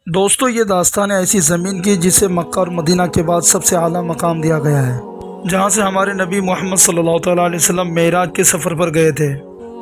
دوستو یہ داستان ہے ایسی زمین کی جسے مکہ اور مدینہ کے بعد سب سے اعلیٰ مقام دیا گیا ہے، جہاں سے ہمارے نبی محمد صلی اللہ تعالیٰ علیہ وسلم معراج کے سفر پر گئے تھے،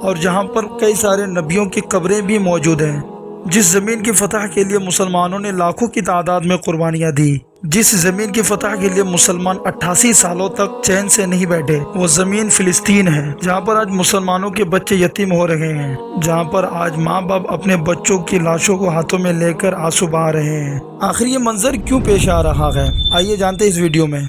اور جہاں پر کئی سارے نبیوں کی قبریں بھی موجود ہیں۔ جس زمین کی فتح کے لیے مسلمانوں نے لاکھوں کی تعداد میں قربانیاں دی، جس زمین کی فتح کے لیے مسلمان 88 سالوں تک چین سے نہیں بیٹھے، وہ زمین فلسطین ہے، جہاں پر آج مسلمانوں کے بچے یتیم ہو رہے ہیں، جہاں پر آج ماں باپ اپنے بچوں کی لاشوں کو ہاتھوں میں لے کر آنسو بہا رہے ہیں۔ آخر یہ منظر کیوں پیش آ رہا ہے، آئیے جانتے ہیں اس ویڈیو میں۔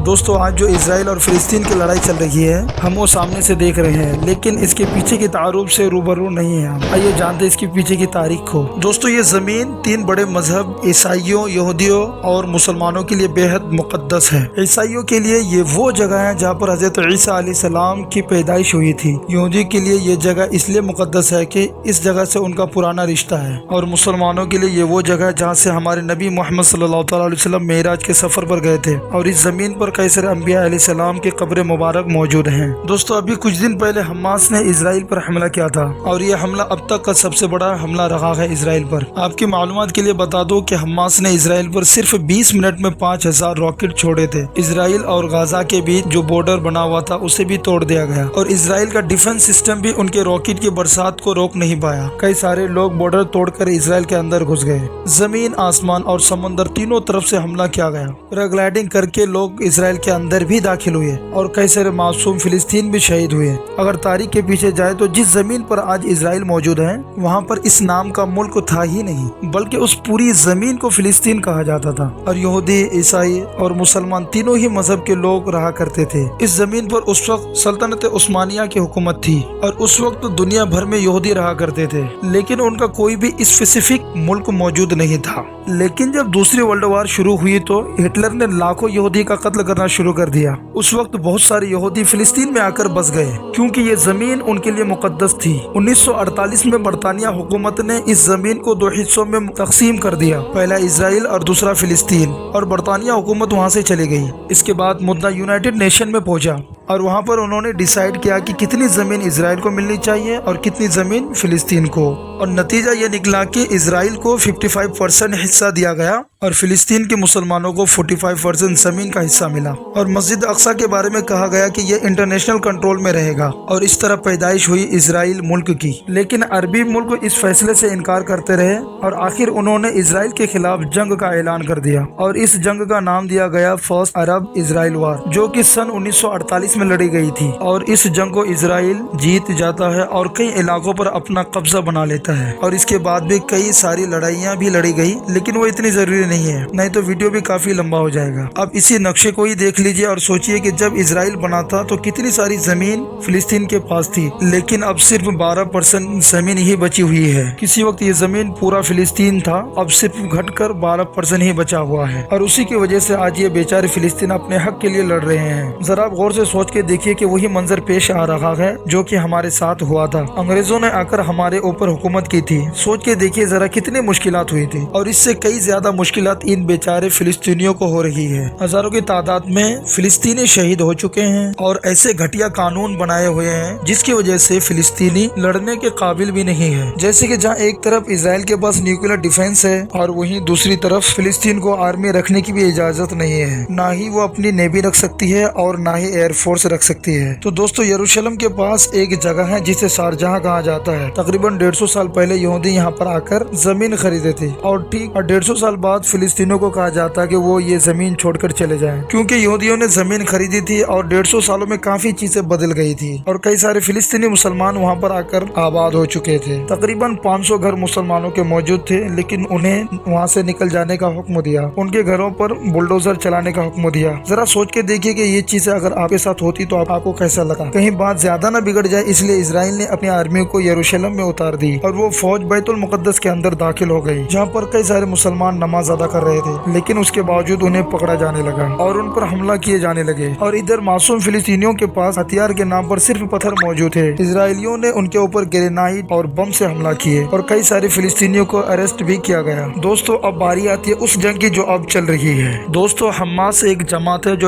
دوستو آج جو اسرائیل اور فلسطین کی لڑائی چل رہی ہے، ہم وہ سامنے سے دیکھ رہے ہیں، لیکن اس کے پیچھے کی تعارف سے روبرو نہیں ہیں ہم۔ آئیے جانتے ہیں اس کے پیچھے کی تاریخ کو۔ دوستو یہ زمین تین بڑے مذہب عیسائیوں، یہودیوں اور مسلمانوں کے لیے بے حد مقدس ہے۔ عیسائیوں کے لیے یہ وہ جگہ ہے جہاں پر حضرت عیسیٰ علیہ السلام کی پیدائش ہوئی تھی۔ یہودی کے لیے یہ جگہ اس لیے مقدس ہے کہ اس جگہ سے ان کا پرانا رشتہ ہے، اور مسلمانوں کے لیے یہ وہ جگہ ہے جہاں سے ہمارے نبی محمد صلی اللہ تعالیٰ علیہ وسلم معراج کے سفر پر گئے تھے، اور اس زمین پر کئی سارے انبیاء علیہ السلام کی قبر مبارک موجود ہیں۔ دوستو ابھی کچھ دن پہلے حماس نے اسرائیل پر حملہ کیا تھا، اور یہ حملہ اب تک کا سب سے بڑا حملہ رہا ہے اسرائیل پر۔ آپ کی معلومات کے لیے بتا دو کہ حماس نے اسرائیل پر صرف 20 منٹ میں 5000 راکٹ چھوڑے تھے۔ اسرائیل اور غزہ کے بیچ جو بارڈر بنا ہوا تھا اسے بھی توڑ دیا گیا، اور اسرائیل کا ڈیفنس سسٹم بھی ان کے راکٹ کی برسات کو روک نہیں پایا۔ کئی سارے لوگ بارڈر توڑ کر اسرائیل کے اندر گھس گئے۔ زمین، آسمان اور سمندر تینوں طرف سے حملہ کیا گیا۔ پیراگلائڈنگ کر کے لوگ اسرائیل کے اندر بھی داخل ہوئے، اور کئی سارے معصوم فلسطین بھی شہید ہوئے۔ اگر تاریخ کے پیچھے جائے تو جس زمین پر آج اسرائیل موجود ہے، وہاں پر اس نام کا ملک تھا ہی نہیں، بلکہ اس پوری زمین کو فلسطین کہا جاتا تھا، اور یہودی، عیسائی اور مسلمان تینوں ہی مذہب کے لوگ رہا کرتے تھے۔ اس زمین پر اس وقت سلطنت عثمانیہ کی حکومت تھی، اور اس وقت دنیا بھر میں یہودی رہا کرتے تھے، لیکن ان کا کوئی بھی اسپیسیفک ملک موجود نہیں تھا۔ لیکن جب دوسری ورلڈ وار شروع ہوئی تو ہٹلر نے لاکھوں یہودی کا قتل کرنا شروع کر دیا۔ اس وقت بہت سارے یہودی فلسطین میں آ کر بس گئے، کیونکہ یہ زمین ان کے لیے مقدس تھی۔ 1948 میں برطانیہ حکومت نے اس زمین کو دو حصوں میں تقسیم کر دیا، پہلا اسرائیل اور دوسرا فلسطین، اور برطانیہ حکومت وہاں سے چلی گئی۔ اس کے بعد مدعا یونائٹڈ نیشن میں پہنچا، اور وہاں پر انہوں نے ڈیسائیڈ کیا کہ کتنی زمین اسرائیل کو ملنی چاہیے اور کتنی زمین فلسطین کو، اور نتیجہ یہ نکلا کہ اسرائیل کو 55% حصہ دیا گیا، اور فلسطین کے مسلمانوں کو 45% زمین کا حصہ ملا۔ اور مسجد اقصیٰ کے بارے میں کہا گیا کہ یہ انٹرنیشنل کنٹرول میں رہے گا، اور اس طرح پیدائش ہوئی اسرائیل ملک کی۔ لیکن عربی ملک اس فیصلے سے انکار کرتے رہے، اور آخر انہوں نے اسرائیل کے خلاف جنگ کا اعلان کر دیا، اور اس جنگ کا نام دیا گیا فرسٹ عرب اسرائیل وار، جو کہ سن 1948 میں لڑی گئی تھی۔ اور اس جنگ کو اسرائیل جیت جاتا ہے اور کئی علاقوں پر اپنا قبضہ بنا لیتا ہے، اور اس کے بعد بھی کئی ساری لڑائیاں بھی لڑی گئی، لیکن وہ اتنی ضروری نہیں ہے، نہیں تو ویڈیو بھی کافی لمبا ہو جائے گا۔ اب اسی نقشے کو ہی دیکھ لیجئے اور سوچئے کہ جب اسرائیل بنا تھا تو کتنی ساری زمین فلسطین کے پاس تھی، لیکن اب صرف 12% زمین ہی بچی ہوئی ہے۔ کسی وقت یہ زمین پورا فلسطین تھا، اب صرف گھٹ کر 12% ہی بچا ہوا ہے، اور اسی کی وجہ سے آج یہ بیچارے فلسطین اپنے حق کے لیے لڑ رہے ہیں۔ ذرا غور سے سوچ کے دیکھیے کہ وہی منظر پیش آ رہا ہے جو کہ ہمارے ساتھ ہوا تھا۔ انگریزوں نے آ کر ہمارے اوپر حکومت کی تھی، سوچ کے دیکھیے ذرا کتنی مشکلات ہوئی تھی، اور اس سے کئی زیادہ مشکلات ان بیچارے فلسطینیوں کو ہو رہی ہے۔ ہزاروں کی تعداد میں فلسطینی شہید ہو چکے ہیں، اور ایسے گھٹیا قانون بنائے ہوئے ہیں جس کی وجہ سے فلسطینی لڑنے کے قابل بھی نہیں ہے۔ جیسے کہ جہاں ایک طرف اسرائیل کے پاس نیوکلیر ڈیفنس ہے، اور وہیں دوسری طرف فلسطین کو آرمی رکھنے کی بھی اجازت نہیں ہے، نہ ہی وہ اپنی نیوی رکھ سکتی ہے اور نہ ہی ایئر فورس رکھ سکتی ہے۔ تو دوستو یروشلم کے پاس ایک جگہ ہے جسے شارجہاں کہا جاتا ہے۔ تقریباً 150 سال پہلے یہودی یہاں پر آ کر زمین خریدے تھے، اور ٹھیک 150 سال بعد فلسطینیوں کو کہا جاتا ہے کہ وہ یہ زمین چھوڑ کر چلے جائیں، کیونکہ یہودیوں نے زمین خریدی تھی، اور 150 سالوں میں کافی چیزیں بدل گئی تھی، اور کئی سارے فلسطینی مسلمان وہاں پر آ کر آباد ہو چکے تھے۔ تقریباً 500 گھر مسلمانوں کے موجود تھے، لیکن انہیں وہاں سے نکل جانے کا حکم دیا، ان کے گھروں پر بلڈوزر چلانے کا حکم دیا۔ ذرا سوچ کے دیکھیے کہ یہ چیزیں اگر آپ کے ساتھ ہوتی تو آپ کو کیسا لگا؟ کہیں بات زیادہ نہ بگڑ جائے، اس لیے اسرائیل نے اپنی آرمی کو یروشلم میں اتار دی، اور وہ فوج بیت المقدس کے اندر داخل ہو گئی، جہاں پر کئی سارے مسلمان نماز ادا کر رہے تھے، لیکن اس کے باوجود انہیں پکڑا جانے لگا اور ان پر حملہ کیے جانے لگے۔ اور ادھر معصوم فلسطینیوں کے پاس ہتھیار کے نام پر صرف پتھر موجود تھے۔ اسرائیلیوں نے ان کے اوپر گرینائڈ اور بم سے حملہ کیے، اور کئی سارے فلسطینیوں کو اریسٹ بھی کیا گیا۔ دوستو اب باری آتی ہے اس جنگ کی جو اب چل رہی ہے۔ دوستو حماس ایک جماعت ہے جو